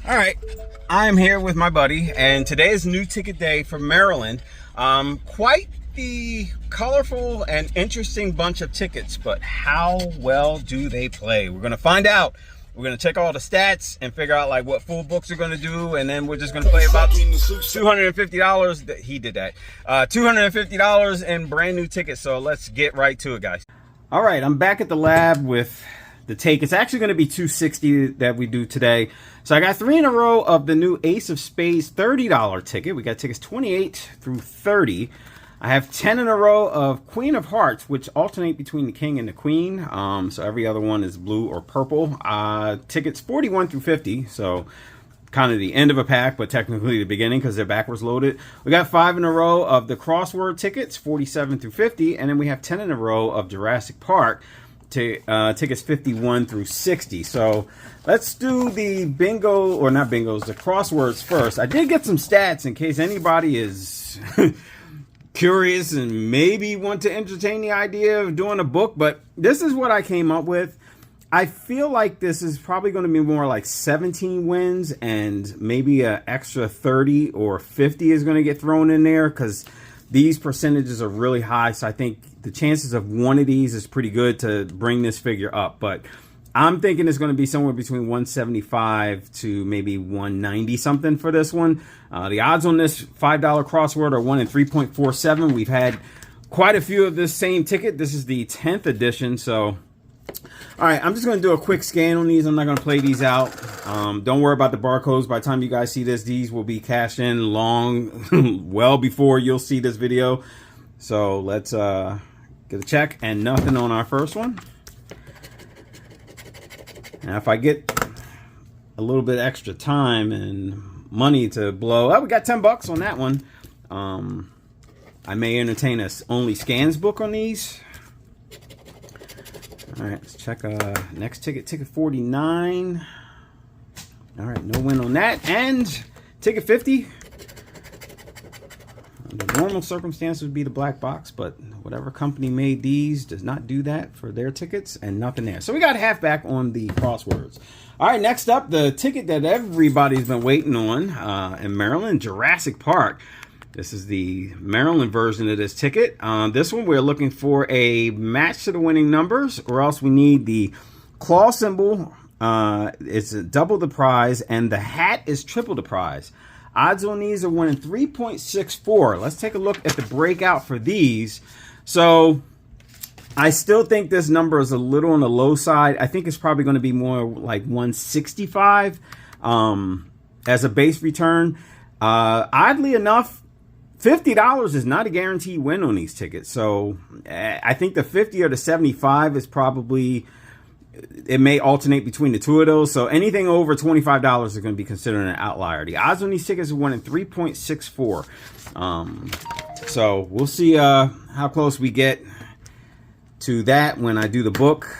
All right, I'm here with my buddy, and today is new ticket day for Maryland. Quite the colorful and interesting bunch of tickets, but how well do they play? We're gonna find out. We're gonna check all the stats and figure out like what full books are gonna do, and then we're just gonna play about $250. He did that. $250 in brand new tickets. So let's get right to it, guys. All right, I'm back at the lab with the take. It's actually going to be $260 that we do today. So I got 3 in a row of the new Ace of Spades $30 ticket. We got tickets 28 through 30. I have 10 in a row of Queen of Hearts, which alternate between the King and the Queen. So every other one is blue or purple. Tickets 41 through 50. So kind of the end of a pack, but technically the beginning because they're backwards loaded. We got 5 in a row of the Crossword tickets, 47 through 50. And then we have 10 in a row of Jurassic Park. Tickets 51 through 60. So let's do the bingo, or not bingos, the crosswords first. I did get some stats in case anybody is curious and maybe want to entertain the idea of doing a book, but this is what I came up with. I feel like this is probably going to be more like 17 wins and maybe an extra 30 or 50 is going to get thrown in there because these percentages are really high. So I think the chances of one of these is pretty good to bring this figure up. But I'm thinking it's going to be somewhere between 175 to maybe 190 something for this one. The odds on this $5 crossword are 1 in 3.47. We've had quite a few of this same ticket. This is the 10th edition. So, all right, I'm just going to do a quick scan on these. I'm not going to play these out. Don't worry about the barcodes. By the time you guys see this, these will be cashed in long, well before you'll see this video. So let's get a check, and nothing on our first one. Now, if I get a little bit extra time and money to blow, oh, we got 10 bucks on that one. I may entertain a only scans book on these. All right, let's check next ticket, ticket 49. All right, no win on that. And ticket 50. The normal circumstances would be the black box, but whatever company made these does not do that for their tickets, and nothing there. So we got half back on the crosswords. All right, next up, the ticket that everybody's been waiting on in Maryland, Jurassic Park. This is the Maryland version of this ticket. This one, we're looking for a match to the winning numbers, or else we need the claw symbol. It's double the prize, and the hat is triple the prize. Odds on these are 1 in 3.64. Let's take a look at the breakout for these. So I still think this number is a little on the low side. I think it's probably going to be more like 165 as a base return. Oddly enough, $50 is not a guaranteed win on these tickets. So I think the 50 or the 75 is probably, it may alternate between the two of those. So anything over $25 is going to be considered an outlier. The odds on these tickets are 1 in 3.64. So we'll see how close we get to that when I do the book.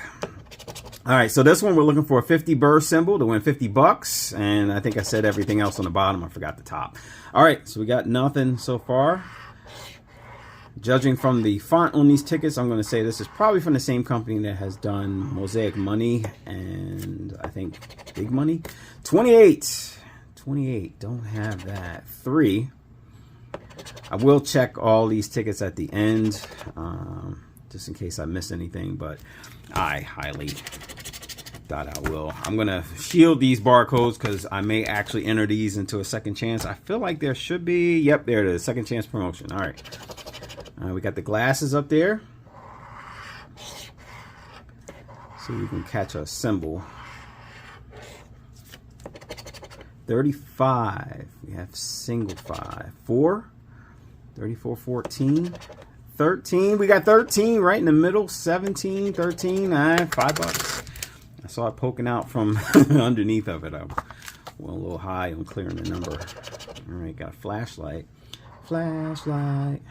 All right, so this one we're looking for a 50 burr symbol to win 50 bucks. And I think I said everything else on the bottom. I forgot the top. All right, so we got nothing so far. Judging from the font on these tickets, I'm going to say this is probably from the same company that has done Mosaic Money and I think Big Money. 28. 28. Don't have that. 3. I will check all these tickets at the end just in case I miss anything, but I highly doubt I will. I'm going to shield these barcodes because I may actually enter these into a second chance. I feel like there should be. Yep, there it is. Second chance promotion. All right. We got the glasses up there. So you can catch a symbol. 35. We have single 5. 4. 34, 14. 13. We got 13 right in the middle. 17, 13. $5. I saw it poking out from underneath of it. I went a little high on clearing the number. All right, got a flashlight. Flashlight.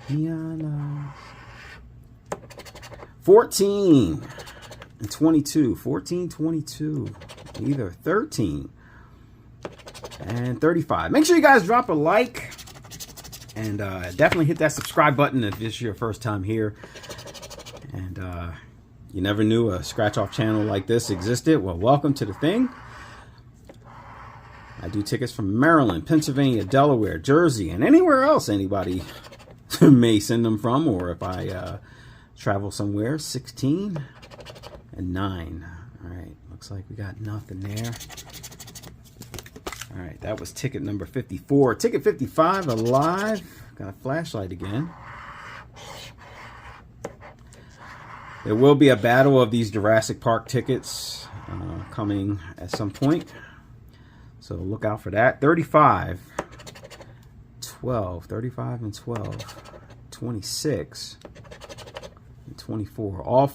Neon. 14 and 22. 14, 22. Either 13 and 35. Make sure you guys drop a like and definitely hit that subscribe button if this is your first time here. And You never knew a scratch-off channel like this existed. Well, welcome to the thing. I do tickets from Maryland, Pennsylvania, Delaware, Jersey, and anywhere else anybody may send them from, or if I travel somewhere. 16 and 9. All right, looks like we got nothing there. All right, that was ticket number 54. Ticket 55, alive. Got a flashlight again. There will be a battle of these Jurassic Park tickets coming at some point. So look out for that. 35, 12, 35 and 12, 26, and 24. All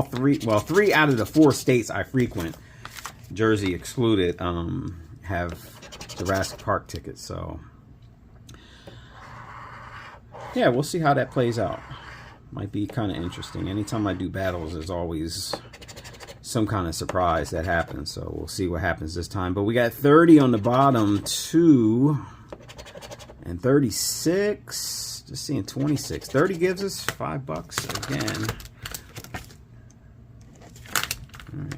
three, well, 3 out of the 4 states I frequent, Jersey excluded, have Jurassic Park tickets. So yeah, we'll see how that plays out. Might be kind of interesting. Anytime I do battles, there's always some kind of surprise that happens. So we'll see what happens this time. But we got 30 on the bottom, 2, and 36. Just seeing 26. 30 gives us $5 again. All right.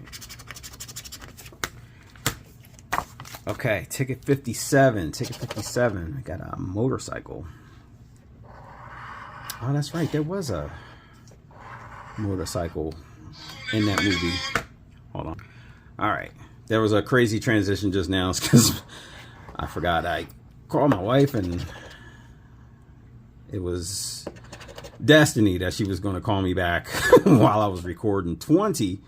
Okay, ticket 57. Ticket 57. I got a motorcycle. Oh, that's right. There was a motorcycle in that movie. Hold on. All right. There was a crazy transition just now because I forgot. I called my wife and it was destiny that she was going to call me back while I was recording. 20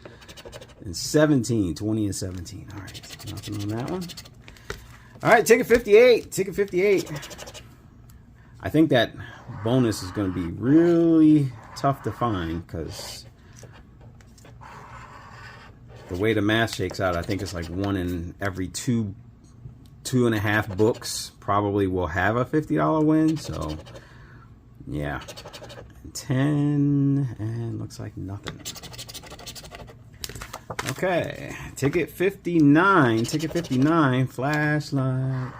and 17. 20 and 17. All right. Nothing on that one. All right. Ticket 58. Ticket 58. I think that bonus is going to be really tough to find because the way the math shakes out, I think it's like 1 in every 2.5 books probably will have a $50 win. So yeah, 10 and looks like nothing. Okay, ticket 59. Ticket 59. Flashlight.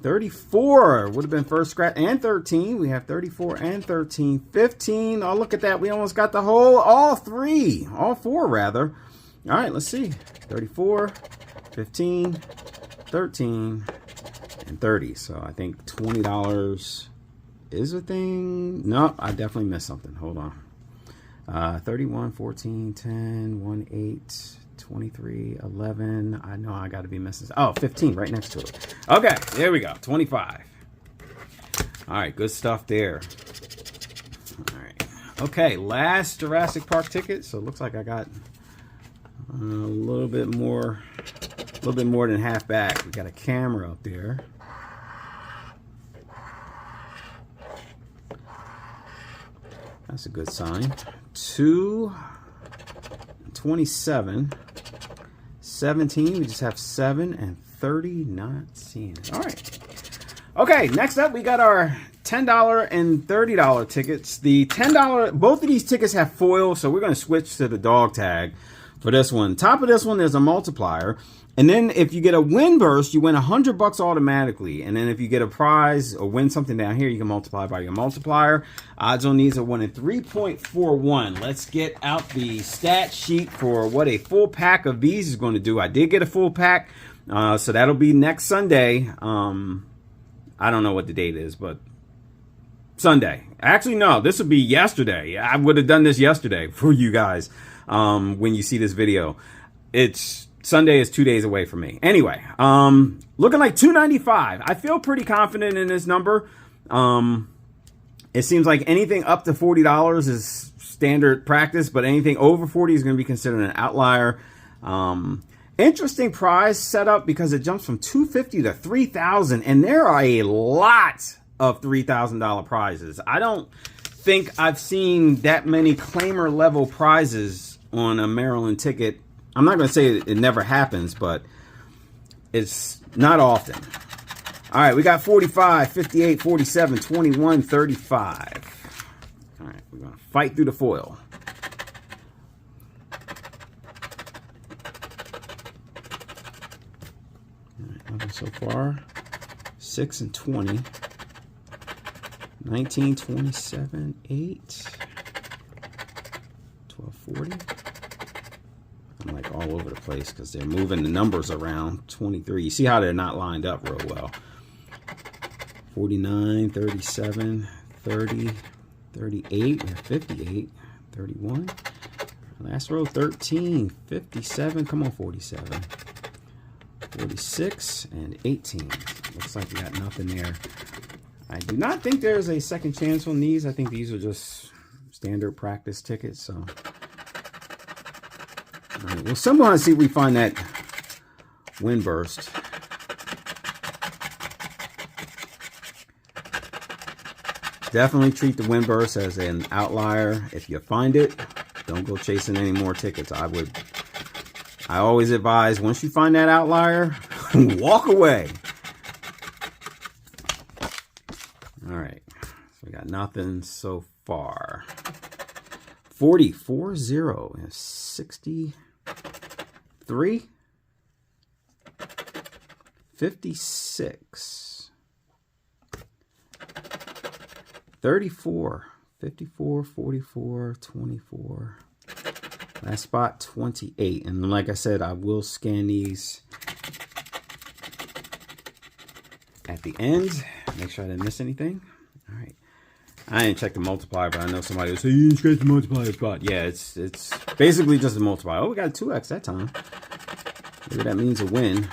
34 would have been first scratch, and 13. We have 34 and 13. 15. Oh, look at that. We almost got the whole, all 4 rather. All right, let's see. 34, 15, 13, and 30. So I think $20 is a thing. No, I definitely missed something. Hold on. 31, 14, 10, 1, 8, 23, 11. I know I got to be missing. Oh, 15 right next to it. Okay, there we go. 25. All right, good stuff there. All right. Okay, last Jurassic Park ticket. So it looks like I got a little bit more than half back. We got a camera up there. That's a good sign. 2, 27, 17. We just have 7 and 30. Not seeing it. All right. Okay. Next up, we got our $10 and $30 tickets. The $10, both of these tickets have foil, so we're going to switch to the dog tag for this one. Top of this one, there's a multiplier. And then if you get a win burst, you win $100 automatically. And then if you get a prize or win something down here, you can multiply by your multiplier. Odds on these are 1 in 3.41. Let's get out the stat sheet for what a full pack of these is going to do. I did get a full pack, so that'll be next Sunday. I don't know what the date is, but Sunday. Actually, no, this would be yesterday. I would have done this yesterday for you guys when you see this video. Sunday is 2 days away from me. Anyway, looking like $295. I feel pretty confident in this number. It seems like anything up to $40 is standard practice, but anything over 40 is going to be considered an outlier. Interesting prize setup because it jumps from $250 to $3,000, and there are a lot of $3,000 prizes. I don't think I've seen that many claimer level prizes on a Maryland ticket. I'm not going to say it never happens, but it's not often. All right, we got 45, 58, 47, 21, 35. All right, we're going to fight through the foil. All right, nothing so far. 6 and 20. 19, 27, 8, 12, 40. I'm like all over the place because they're moving the numbers around. 23. You see how they're not lined up real well. 49, 37, 30, 38, 58, 31. Last row, 13, 57. Come on, 47. 46 and 18. Looks like we got nothing there. I do not think there's a second chance on these. I think these are just standard practice tickets. So, all right, we'll somehow see if we find that wind burst. Definitely treat the wind burst as an outlier. If you find it, don't go chasing any more tickets. I always advise, once you find that outlier, walk away. All right, so we got nothing so far. 40, 40, and 63, 56, 34, 54, 44, 24. Last spot, 28. And like I said, I will scan these at the end. Make sure I didn't miss anything. All right. I didn't check the multiplier, but I know somebody will say, you didn't scratch the multiplier spot. Yeah, it's basically just a multiplier. Oh, we got a 2x that time. Maybe that means a win.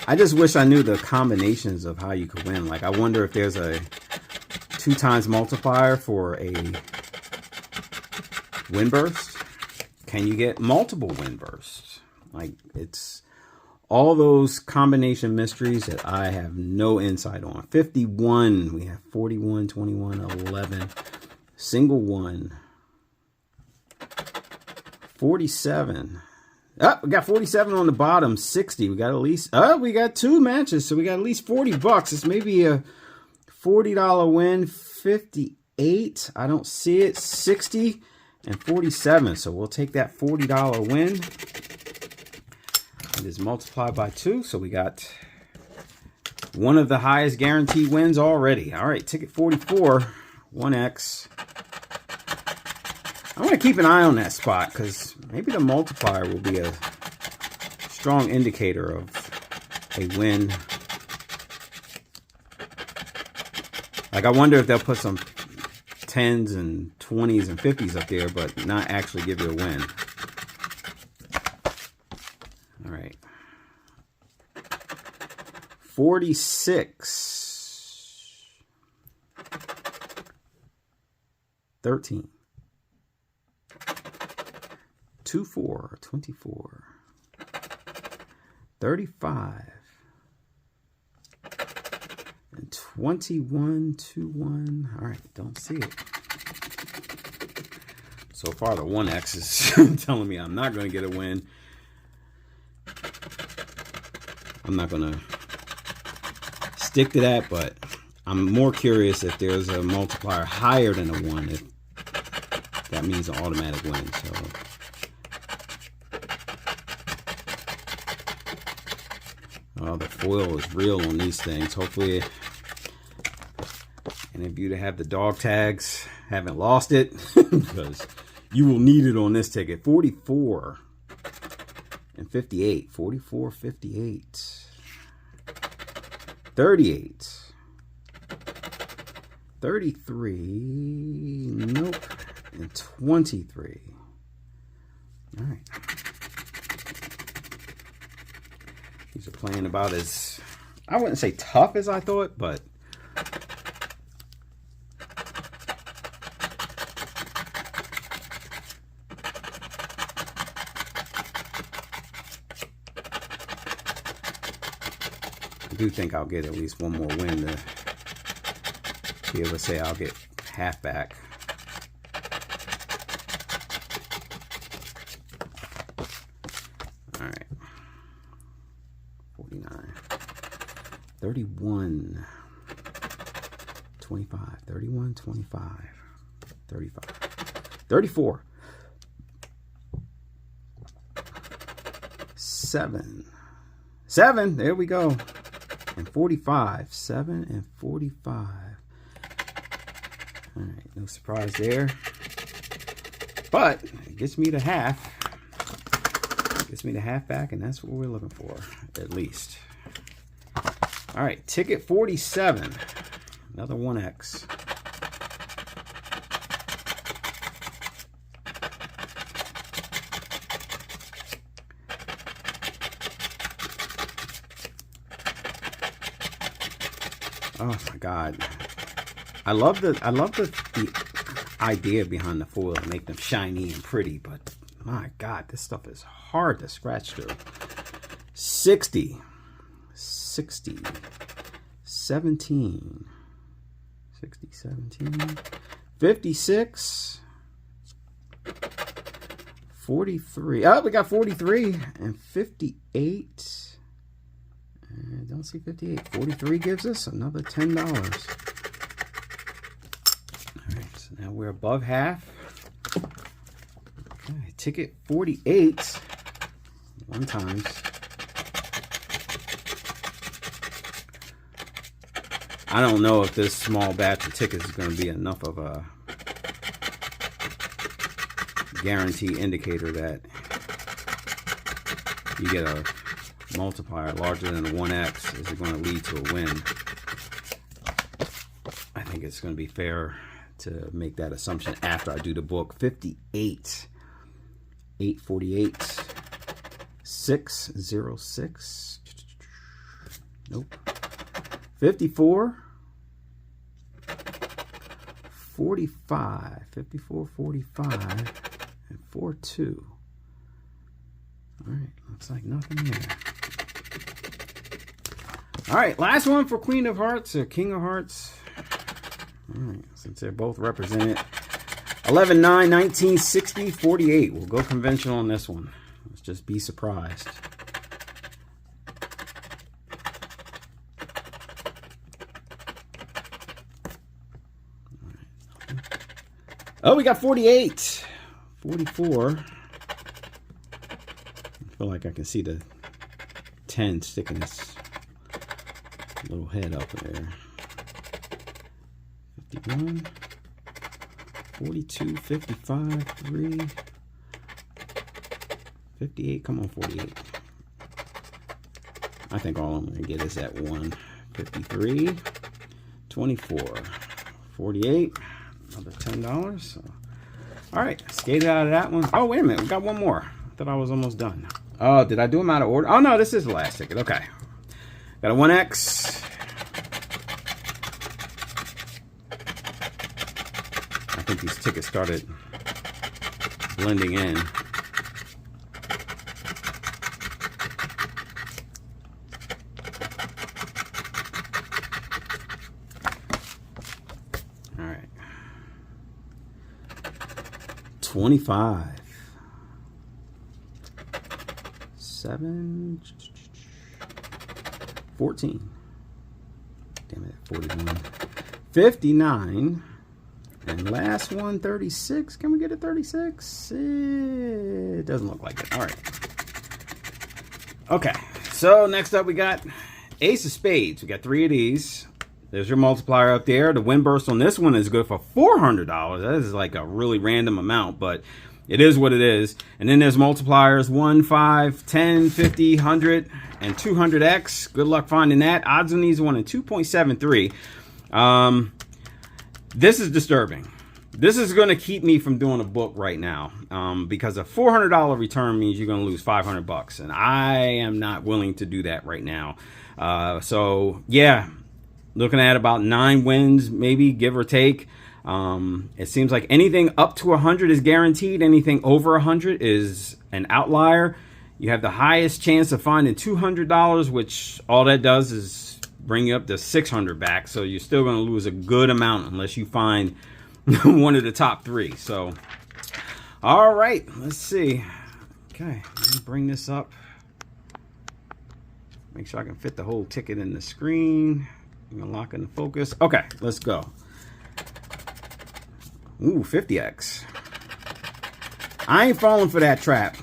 I just wish I knew the combinations of how you could win. Like, I wonder if there's a 2 times multiplier for a wind burst. Can you get multiple wind bursts? Like, it's all those combination mysteries that I have no insight on. 51, we have 41, 21, 11, single one. 47. Oh, we got 47 on the bottom. 60. We got at least, we got 2 matches, so we got at least 40 bucks. It's maybe a $40 win. 58. I don't see it. 60 and 47. So we'll take that $40 win. It is multiplied by 2. So we got one of the highest guaranteed wins already. All right, ticket 44. 1X. I want to keep an eye on that spot because maybe the multiplier will be a strong indicator of a win. Like, I wonder if they'll put some 10s and 20s and 50s up there, but not actually give you a win. All right. 46. 13. 24, 24, 35, and 21, 21. All right, don't see it. So far, the 1X is telling me I'm not going to get a win. I'm not going to stick to that, but I'm more curious if there's a multiplier higher than a 1, if that means an automatic win. So. Oh, the foil is real on these things. Hopefully, any of you that have the dog tags haven't lost it, because you will need it on this ticket. 44 and 58. 44, 58. 38. 33. Nope. And 23. All right. These are playing about as, I wouldn't say tough as I thought, but I do think I'll get at least one more win to be able to say I'll get half back. All right. 49, 31, 25, 31, 25, 35, 34, 7, 7. There we go. And 45. 7 and 45. All right, no surprise there. But it gets me to half. Gets me the half back, and that's what we're looking for, at least. All right, ticket 47. Another 1X. Oh my God. I love the idea behind the foil to make them shiny and pretty, but my God, this stuff is hard to scratch through. 60, 60, 17, 60, 17, 56, 43. Oh, we got 43 and 58. And don't see 58. 43 gives us another $10. All right, so now we're above half. Okay, ticket 48. 1 times. I don't know if this small batch of tickets is going to be enough of a guarantee indicator that you get a multiplier larger than a 1x. Is it going to lead to a win? I think it's going to be fair to make that assumption after I do the book. 58, 848, 606. Nope. 54, 45, 54, 45, and 42. All right, looks like nothing there. All right, last one for Queen of Hearts or King of Hearts. All right, since they're both represented. 11, 9, 19, 60, 48. We'll go conventional on this one. Let's just be surprised. Oh, we got 48. 44. I feel like I can see the 10 sticking its little head up there. 51. 42, 55, 3. 58. Come on, 48. I think all I'm going to get is that 1. 53. 24. 48. Another $10. So. All right, skated out of that one. Oh, wait a minute. We got one more. I thought I was almost done. Oh, did I do them out of order? Oh, no, this is the last ticket. Okay. Got a 1X. I think these tickets started blending in. All right. 25. 7. 14. Damn it, 41. 59. And last one, 36. Can we get a 36? It doesn't look like it. All right. Okay. So next up we got Ace of Spades. We got 3 of these. There's your multiplier up there. The win burst on this one is good for $400. That is like a really random amount, but it is what it is. And then there's multipliers 1, 5, 10, 50, 100, and 200x. Good luck finding that. Odds on these 1 in 2.73. This is disturbing. This is going to keep me from doing a book right now, because a $400 return means you're going to lose $500, and I am not willing to do that right now. So yeah, looking at about 9 wins, maybe, give or take. It seems like anything up to 100 is guaranteed. Anything over 100 is an outlier. You have the highest chance of finding $200, which all that does is bring you up to 600 back. So you're still going to lose a good amount unless you find one of the top 3. So, all right, let's see. Okay, let me bring this up. Make sure I can fit the whole ticket in the screen. I'm going to lock in the focus. Okay, let's go. Ooh, 50x. I ain't falling for that trap.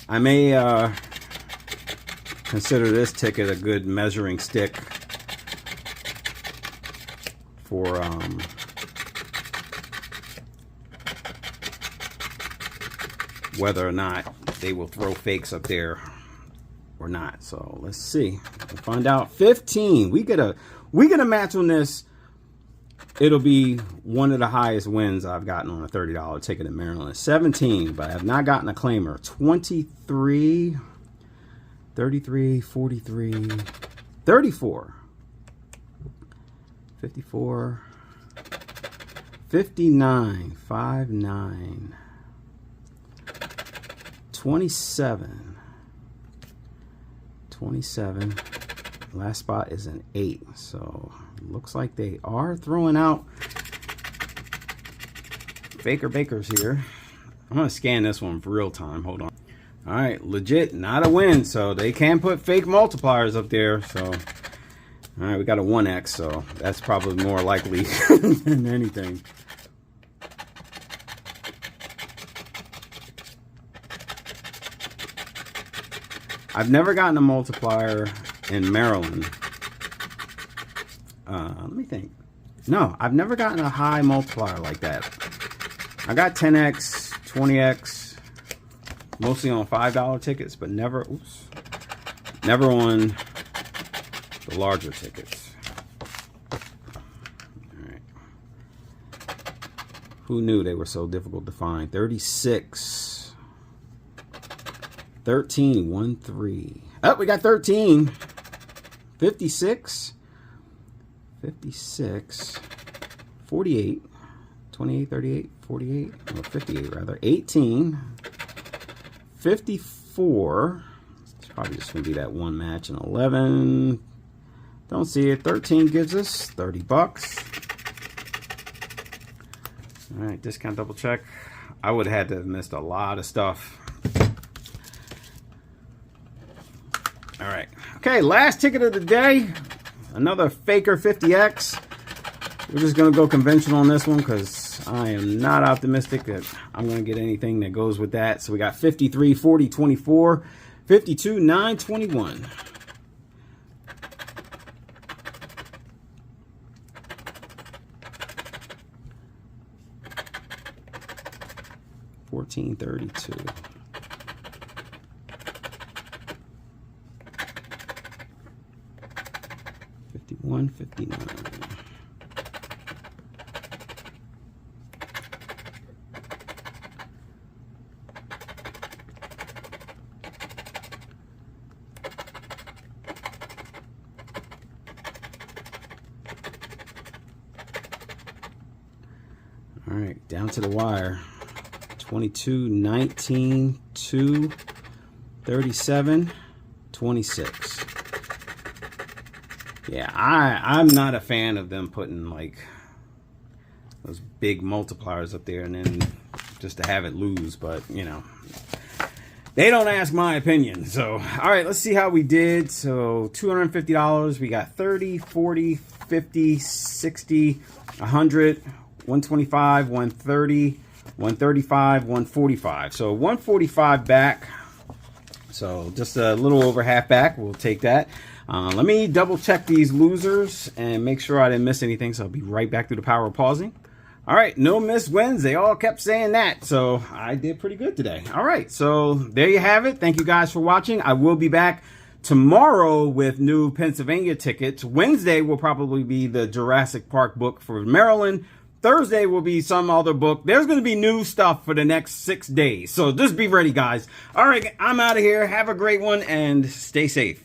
I may consider this ticket a good measuring stick for whether or not they will throw fakes up there or not. So let's see. We'll find out. 15. We get a match on this. It'll be one of the highest wins I've gotten on a $30 ticket in Maryland. 17, but I have not gotten a claimer. 23, 33, 43, 34, 54, 59, 59, 27, 27. Last spot is an 8, so looks like they are throwing out Baker Bakers here. I'm gonna scan this one for real time. Hold on. All right, legit, not a win, so they can put fake multipliers up there. So, all right, we got a 1x, so that's probably more likely than anything. I've never gotten a multiplier in Maryland. Let me think. No, I've never gotten a high multiplier like that. I got 10x, 20x, mostly on $5 tickets, but never on the larger tickets. All right. Who knew they were so difficult to find? 36, 13, 1, 3. Oh, we got 13. 56, 56, 48, 28, 38, 48, or 58 rather, 18, 54, it's probably just going to be that one match, and 11, don't see it, 13 gives us 30 bucks. All right, discount double check. I would have had to have missed a lot of stuff. All right, okay, last ticket of the day. Another Faker 50X. We're just going to go conventional on this one because I am not optimistic that I'm going to get anything that goes with that. So we got 53, 40, 24, 52, 9, 21. $14.32. 51.59. All right, down to the wire. 22, 19, 2, 37, 26. Yeah, I'm not a fan of them putting like those big multipliers up there and then just to have it lose, but you know, they don't ask my opinion. So, all right, let's see how we did. So $250, we got 30, 40, 50, 60, 100, 125, 130, 135, 145. So 145 back. So just a little over half back. We'll take that. Let me double check these losers and make sure I didn't miss anything. So I'll be right back through the power of pausing. All right, no missed wins. They all kept saying that. So I did pretty good today. All right, so there you have it. Thank you guys for watching. I will be back tomorrow with new Pennsylvania tickets. Wednesday will probably be the Jurassic Park book for Maryland. Thursday will be some other book. There's going to be new stuff for the next 6 days. So just be ready, guys. All right, I'm out of here. Have a great one and stay safe.